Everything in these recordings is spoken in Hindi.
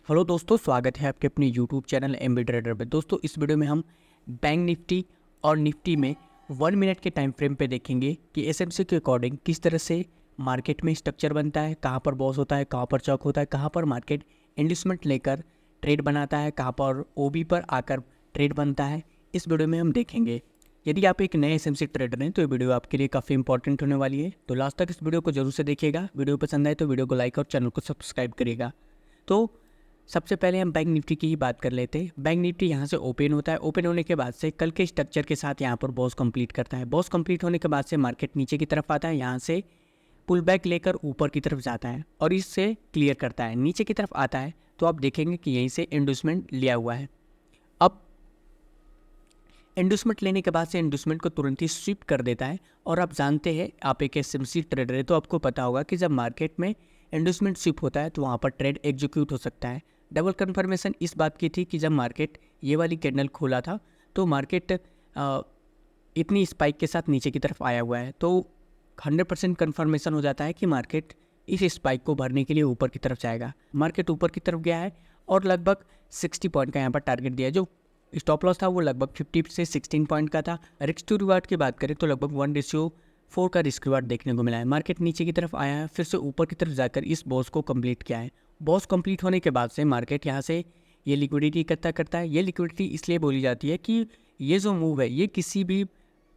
हेलो दोस्तों, स्वागत है आपके अपने यूट्यूब चैनल एमबी ट्रेडर पे। दोस्तों, इस वीडियो में हम बैंक निफ्टी और निफ्टी में 1 मिनट के टाइम फ्रेम पे देखेंगे कि एसएमसी के अकॉर्डिंग किस तरह से मार्केट में स्ट्रक्चर बनता है, कहाँ पर बॉस होता है, कहाँ पर चौक होता है, कहाँ पर मार्केट इंड्यूसमेंट लेकर ट्रेड बनाता है, कहाँ पर ओबी पर आकर ट्रेड बनता है। इस वीडियो में हम देखेंगे। यदि आप एक नए एसएमसी ट्रेडर हैं तो ये वीडियो आपके लिए काफ़ी इंपॉर्टेंट होने वाली है, तो लास्ट तक इस वीडियो को जरूर से देखिएगा। वीडियो पसंद आए तो वीडियो को लाइक और चैनल को सब्सक्राइब करिएगा। तो सबसे पहले हम बैंक निफ्टी की ही बात कर लेते हैं। बैंक निफ्टी यहाँ से ओपन होता है। ओपन होने के बाद से कल के स्ट्रक्चर के साथ यहाँ पर बॉस कंप्लीट करता है। बॉस कंप्लीट होने के बाद से मार्केट नीचे की तरफ आता है, यहाँ से पुल बैक लेकर ऊपर की तरफ जाता है और इससे क्लियर करता है। नीचे की तरफ आता है तो आप देखेंगे कि यहीं से इंड्यूसमेंट लिया हुआ है। अब इंड्यूसमेंट लेने के बाद से इंड्यूसमेंट को तुरंत ही स्वीप कर देता है। और आप जानते हैं, आप एक एसएमसी ट्रेडर है तो आपको पता होगा कि जब मार्केट में इंड्यूसमेंट स्वीप होता है तो वहाँ पर ट्रेड एग्जीक्यूट हो सकता है। डबल कंफर्मेशन इस बात की थी कि जब मार्केट ये वाली कैंडल खोला था तो मार्केट इतनी स्पाइक के साथ नीचे की तरफ आया हुआ है, तो 100% कन्फर्मेशन हो जाता है कि मार्केट इस स्पाइक को भरने के लिए ऊपर की तरफ जाएगा। मार्केट ऊपर की तरफ गया है और लगभग 60 पॉइंट का यहाँ पर टारगेट दिया है। जो स्टॉप लॉस था वो लगभग 50 से 16 पॉइंट का था। रिस्क टू रिवार्ड की बात करें तो लगभग 1:4 का रिस्क रिवार्ड देखने को मिला है। मार्केट नीचे की तरफ आया है, फिर से ऊपर की तरफ जाकर इस बॉस को कंप्लीट किया है। बॉस कंप्लीट होने के बाद से मार्केट यहाँ से ये लिक्विडिटी इकट्ठा करता है। ये लिक्विडिटी इसलिए बोली जाती है कि ये जो मूव है ये किसी भी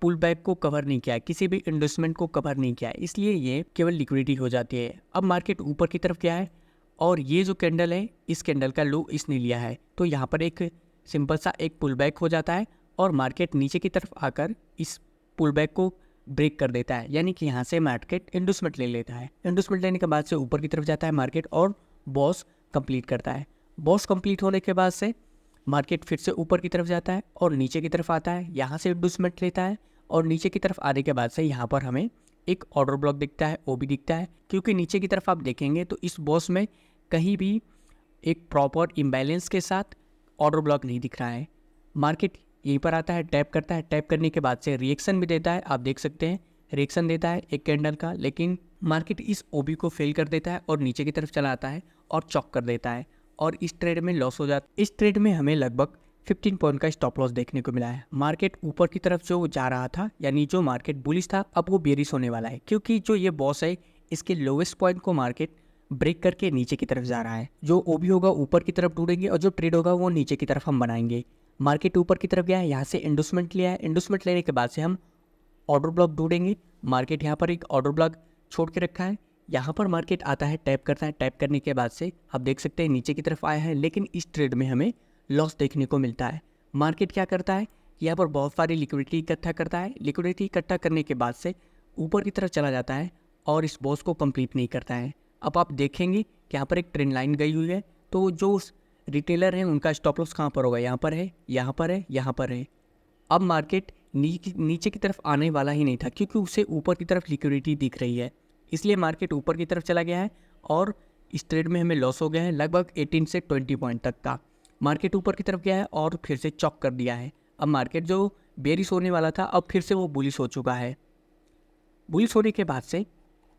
पुल बैक को कवर नहीं किया है, किसी भी इन्वेस्टमेंट को कवर नहीं किया है, इसलिए ये केवल लिक्विडिटी हो जाती है। अब मार्केट ऊपर की तरफ गया है और ये जो कैंडल है इस कैंडल का लो इसने लिया है, तो यहाँ पर एक सिंपल सा एक पुल बैक हो जाता है और मार्केट नीचे की तरफ आकर इस पुल बैक को ब्रेक कर देता है, यानी कि यहाँ से मार्केट इंड्यूसमेंट ले लेता है। इंड्यूसमेंट लेने के बाद से ऊपर की तरफ जाता है मार्केट और बॉस कंप्लीट करता है। बॉस कंप्लीट होने के बाद से मार्केट फिर से ऊपर की तरफ जाता है और नीचे की तरफ आता है, यहाँ से इंड्यूसमेंट लेता है और नीचे की तरफ आने के बाद से यहाँ पर हमें एक ऑर्डर ब्लॉक दिखता है, ओबी दिखता है। क्योंकि नीचे की तरफ आप देखेंगे तो इस बॉस में कहीं भी एक प्रॉपर इम्बैलेंस के साथ ऑर्डर ब्लॉक नहीं दिख रहा है। मार्केट यहीं पर आता है, टैप करता है, टैप करने के बाद से रिएक्शन भी देता है। आप देख सकते हैं रिएक्शन देता है एक कैंडल का, लेकिन मार्केट इस ओबी को फेल कर देता है और नीचे की तरफ चला आता है और चॉक कर देता है और इस ट्रेड में लॉस हो जाता है। इस ट्रेड में हमें लगभग 15 पॉइंट का स्टॉप लॉस देखने को मिला है। मार्केट ऊपर की तरफ जो जा रहा था, यानी जो मार्केट बुलिश था, अब वो बेरिश होने वाला है, क्योंकि जो ये बॉस है इसके लोवेस्ट पॉइंट को मार्केट ब्रेक करके नीचे की तरफ जा रहा है। जो ओबी होगा ऊपर की तरफ ढूंढेंगे और जो ट्रेड होगा वो नीचे की तरफ हम बनाएंगे। मार्केट ऊपर की तरफ गया है, यहाँ से इंड्यूसमेंट लिया है। इंड्यूसमेंट लेने के बाद से हम ऑर्डर ब्लॉक ढूंढेंगे। मार्केट यहाँ पर एक ऑर्डर ब्लॉक छोड़ के रखा है, यहाँ पर मार्केट आता है, टैप करता है। टैप करने के बाद से आप देख सकते हैं नीचे की तरफ आया है, लेकिन इस ट्रेड में हमें लॉस देखने को मिलता है। मार्केट क्या करता है, यहाँ पर बहुत सारी लिक्विडिटी इकट्ठा करता है। लिक्विडिटी इकट्ठा करने के बाद से ऊपर की तरफ चला जाता है और इस बॉस को कंप्लीट नहीं करता है। अब आप देखेंगे कि यहाँ पर एक ट्रेंड लाइन गई हुई है, तो जो रिटेलर हैं उनका स्टॉप लॉस कहाँ पर होगा, यहाँ पर है, यहाँ पर है, यहाँ पर है। अब मार्केट नीचे की तरफ आने वाला ही नहीं था, क्योंकि उसे ऊपर की तरफ लिक्विडिटी दिख रही है, इसलिए मार्केट ऊपर की तरफ चला गया है और इस ट्रेड में हमें लॉस हो गया है लगभग 18 से 20 पॉइंट तक का। मार्केट ऊपर की तरफ गया है और फिर से चॉक कर दिया है। अब मार्केट जो बेरिश होने वाला था अब फिर से वो बुलिश हो चुका है। बुलिश होने के बाद से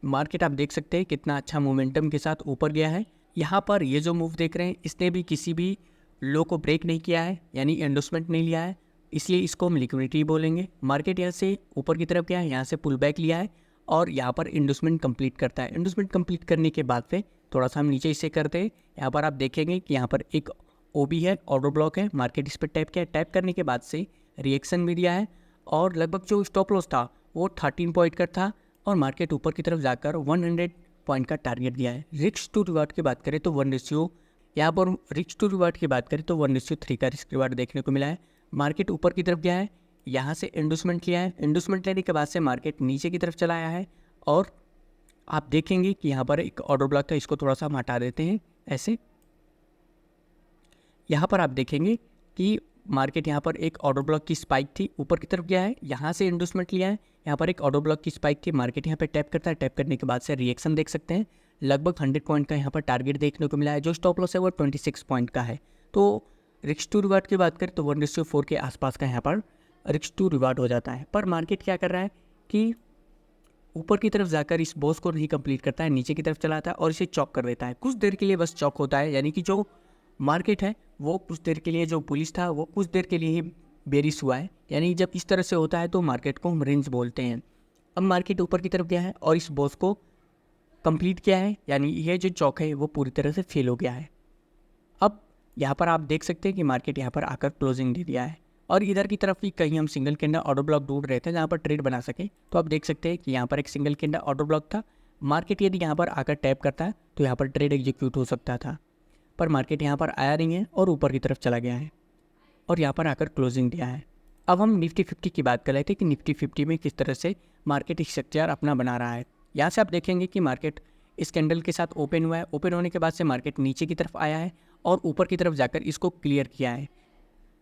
मार्केट आप देख सकते हैं कितना अच्छा मोमेंटम के साथ ऊपर गया है। यहाँ पर ये जो मूव देख रहे हैं इसने भी किसी भी लो को ब्रेक नहीं किया है, यानी एंडोसमेंट नहीं लिया है, इसलिए इसको हम लिक्विडिटी बोलेंगे। मार्केट यहाँ से ऊपर की तरफ गया है, यहाँ से पुल बैक लिया है और यहाँ पर इंडोसमेंट कंप्लीट करता है। इंडोसमेंट कंप्लीट करने के बाद से थोड़ा सा हम नीचे इसे करते हैं। यहाँ पर आप देखेंगे कि यहाँ पर एक ओबी है, ऑर्डर ब्लॉक है। मार्केट इस पर टैप किया, टैप करने के बाद से रिएक्शन भी दिया है और लगभग जो स्टॉप लॉस था वो 13 पॉइंट का था और मार्केट ऊपर की तरफ जाकर 100 पॉइंट का टारगेट दिया है। रिस्क टू रिवार्ड की बात करें तो 1:, यहाँ पर रिस्क टू रिवार्ड की बात करें तो 1:3 का रिस्क रिवार्ड देखने को मिला है। मार्केट ऊपर की तरफ गया है, यहाँ से इंड्यूसमेंट लिया है। इंड्यूसमेंट लेने के बाद से मार्केट नीचे की तरफ चला आया है और आप देखेंगे कि यहाँ पर एक ऑर्डर ब्लॉक था, इसको थोड़ा सा हम हटा देते हैं ऐसे। यहाँ पर आप देखेंगे कि मार्केट यहाँ पर एक ऑर्डर ब्लॉक की स्पाइक थी, ऊपर की तरफ गया है, यहाँ से इंड्यूसमेंट लिया है। यहाँ पर एक ऑर्डर ब्लॉक की स्पाइक थी, मार्केट यहाँ पे टैप करता है, टैप करने के बाद से रिएक्शन देख सकते हैं। लगभग 100 पॉइंट का यहाँ पर टारगेट देखने को मिला है। जो स्टॉप लॉस है वो 26 पॉइंट का है। तो रिस्क टू रिवार्ड की बात करें तो 1:4 के आसपास का यहाँ पर रिस्क टू रिवार्ड हो जाता है। पर मार्केट क्या कर रहा है कि ऊपर की तरफ जाकर इस बॉस को नहीं कंप्लीट करता है, नीचे की तरफ चलाता है और इसे चॉक कर देता है। कुछ देर के लिए बस चॉक होता है, यानी कि जो मार्केट है वो कुछ देर के लिए, जो पुलिस था वो कुछ देर के लिए ही बेरिश हुआ है, यानी जब इस तरह से होता है तो मार्केट को हम रेंज बोलते हैं। अब मार्केट ऊपर की तरफ गया है और इस बॉस को कंप्लीट किया है, यानी ये जो चौक है वो पूरी तरह से फेल हो गया है। अब यहाँ पर आप देख सकते हैं कि मार्केट यहाँ पर आकर क्लोजिंग दे दिया है और इधर की तरफ भी कहीं हम सिंगल कैंडल ऑर्डर ब्लॉक ढूंढ रहे थे जहाँ पर ट्रेड बना सके। तो आप देख सकते हैं कि यहाँ पर एक सिंगल कैंडल ऑर्डर ब्लॉक था। मार्केट यदि यहाँ पर आकर टैप करता है तो यहाँ पर ट्रेड एग्जीक्यूट हो सकता था, पर मार्केट यहाँ पर आया नहीं है और ऊपर की तरफ चला गया है और यहाँ पर आकर क्लोजिंग दिया है। अब हम निफ्टी 50 की बात कर रहे थे कि निफ्टी 50 में किस तरह से मार्केट स्ट्रक्चर अपना बना रहा है। यहाँ से आप देखेंगे कि मार्केट इस कैंडल के साथ ओपन हुआ है। ओपन होने के बाद से मार्केट नीचे की तरफ आया है और ऊपर की तरफ जाकर इसको क्लियर किया है।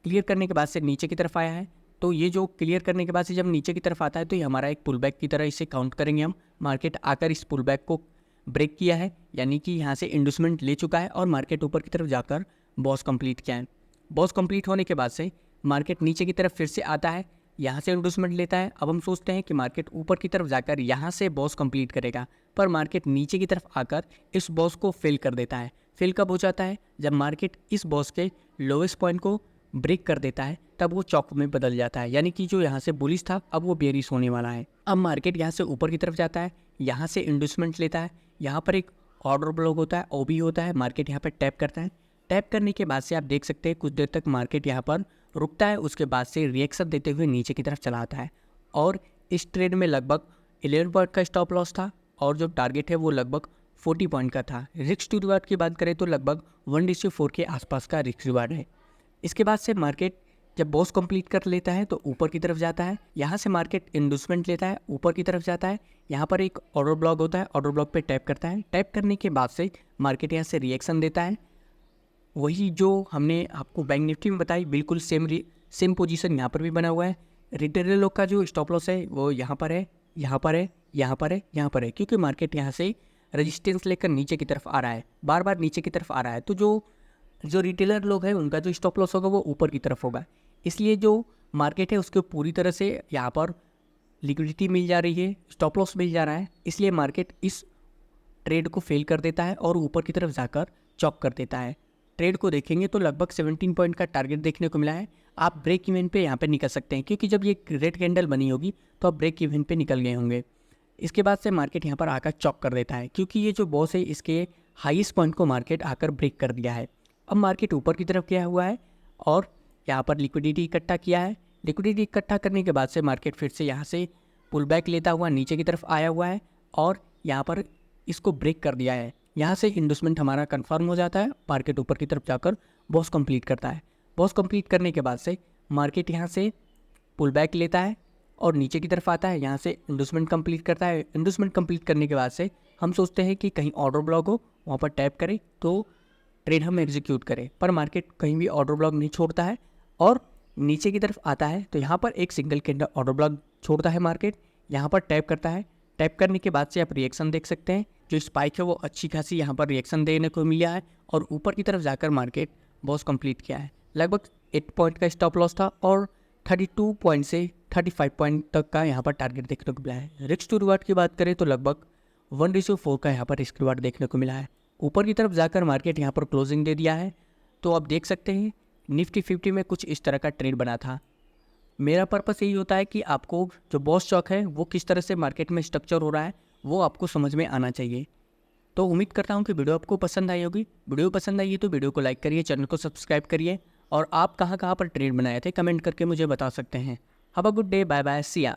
क्लियर करने के बाद से नीचे की तरफ आया है। तो ये जो क्लियर करने के बाद से जब नीचे की तरफ आता है तो ये हमारा एक पुल बैक की तरह इसे काउंट करेंगे हम। मार्केट आकर इस पुल बैक को ब्रेक किया है, यानी कि यहाँ से इंडस्टमेंट ले चुका है और मार्केट ऊपर की तरफ जाकर बॉस कंप्लीट किया है। बॉस कंप्लीट होने के बाद से मार्केट नीचे की तरफ फिर से आता है, यहाँ से इंडस्टमेंट लेता है। अब हम सोचते हैं कि मार्केट ऊपर की तरफ जाकर यहाँ से बॉस कंप्लीट करेगा, पर मार्केट नीचे की तरफ आकर इस बॉस को फेल कर देता है। फेल कब हो जाता है? जब मार्केट इस बॉस के लोएस्ट पॉइंट को ब्रेक कर देता है, तब वो चौक में बदल जाता है, यानी कि जो यहाँ से बुलिश था अब वो बेरिश होने वाला है। अब मार्केट यहाँ से ऊपर की तरफ जाता है, यहाँ से इंडस्टमेंट लेता है। यहाँ पर एक ऑर्डर ब्लॉक होता है, ओबी होता है। मार्केट यहाँ पर टैप करता है। टैप करने के बाद से आप देख सकते हैं कुछ देर तक मार्केट यहाँ पर रुकता है, उसके बाद से रिएक्शन देते हुए नीचे की तरफ चला आता है। और इस ट्रेड में लगभग 11 पॉइंट का स्टॉप लॉस था और जो टारगेट है वो लगभग 40 पॉइंट का था। रिस्क टू रिवार्ड की बात करें तो लगभग 1:4 के आसपास का रिस्क रिवार्ड है। इसके बाद से मार्केट जब बॉस कंप्लीट कर लेता है तो ऊपर की तरफ जाता है। यहाँ से मार्केट इंडस्टमेंट लेता है, ऊपर की तरफ जाता है। यहाँ पर एक ऑर्डर ब्लॉक होता है, ऑर्डर ब्लॉक पे टैप करता है। टैप करने के बाद से मार्केट यहाँ से रिएक्शन देता है। वही जो हमने आपको बैंक निफ्टी में बताई, बिल्कुल सेम पोजीशन यहाँ पर भी बना हुआ है। रिटेलर लोग का जो स्टॉप लॉस है वो यहाँ पर है, यहाँ पर है, यहाँ पर है, यहाँ पर है, क्योंकि मार्केट यहाँ से रेजिस्टेंस लेकर नीचे की तरफ आ रहा है, बार बार नीचे की तरफ आ रहा है। तो जो रिटेलर लोग हैं उनका जो स्टॉप लॉस होगा वो ऊपर की तरफ होगा। इसलिए जो मार्केट है उसको पूरी तरह से यहाँ पर लिक्विडिटी मिल जा रही है, स्टॉप लॉस मिल जा रहा है। इसलिए मार्केट इस ट्रेड को फेल कर देता है और ऊपर की तरफ जाकर चॉक कर देता है। ट्रेड को देखेंगे तो लगभग 17 पॉइंट का टारगेट देखने को मिला है। आप ब्रेक इवन पे यहाँ पे निकल सकते हैं, क्योंकि जब ये रेड कैंडल बनी होगी तो आप ब्रेक इवन पे निकल गए होंगे। इसके बाद से मार्केट यहाँ पर आकर चॉक कर देता है, क्योंकि ये जो बॉस है इसके हाईएस्ट पॉइंट को मार्केट आकर ब्रेक कर दिया है। अब मार्केट ऊपर की तरफ गया हुआ है और यहाँ पर लिक्विडिटी इकट्ठा किया है। लिक्विडिटी इकट्ठा करने के बाद से मार्केट फिर से यहाँ से पुल बैक लेता हुआ नीचे की तरफ आया हुआ है और यहाँ पर इसको ब्रेक कर दिया है। यहाँ से इन्वेस्टमेंट हमारा कंफर्म हो जाता है। मार्केट ऊपर की तरफ जाकर बॉस कंप्लीट करता है। बॉस कंप्लीट करने के बाद से मार्केट यहाँ से पुल बैक लेता है और नीचे की तरफ आता है, यहाँ से इन्वेस्टमेंट कंप्लीट करता है। इन्वेस्टमेंट कंप्लीट करने के बाद से हम सोचते हैं कि कहीं ऑर्डर ब्लॉक हो, वहाँ पर टैप करें तो ट्रेड हम एग्जीक्यूट करें, पर मार्केट कहीं भी ऑर्डर ब्लॉक नहीं छोड़ता है और नीचे की तरफ आता है। तो यहाँ पर एक सिंगल कैंडल ऑर्डर ब्लॉक छोड़ता है मार्केट, यहाँ पर टैप करता है। टैप करने के बाद से आप रिएक्शन देख सकते हैं, जो स्पाइक है वो अच्छी खासी यहाँ पर रिएक्शन देने को मिला है और ऊपर की तरफ जाकर मार्केट बॉस कंप्लीट किया है। लगभग 8 पॉइंट का स्टॉप लॉस था और 32 पॉइंट से 35 पॉइंट तक का यहाँ पर टारगेट देखने को मिला है। रिस्क टू रिवार्ड की बात करें तो लगभग 1:4 का यहाँ पर रिस्क रिवार्ड देखने को मिला है। ऊपर की तरफ जाकर मार्केट यहाँ पर क्लोजिंग दे दिया है। तो आप देख सकते हैं निफ्टी 50 में कुछ इस तरह का ट्रेड बना था। मेरा पर्पस यही होता है कि आपको जो बॉस चॉक है वो किस तरह से मार्केट में स्ट्रक्चर हो रहा है वो आपको समझ में आना चाहिए। तो उम्मीद करता हूँ कि वीडियो आपको पसंद आई होगी। वीडियो पसंद आई है तो वीडियो को लाइक करिए, चैनल को सब्सक्राइब करिए और आप कहाँ कहाँ पर ट्रेड बनाए थे कमेंट करके मुझे बता सकते हैं। Have a good day, bye bye, see या।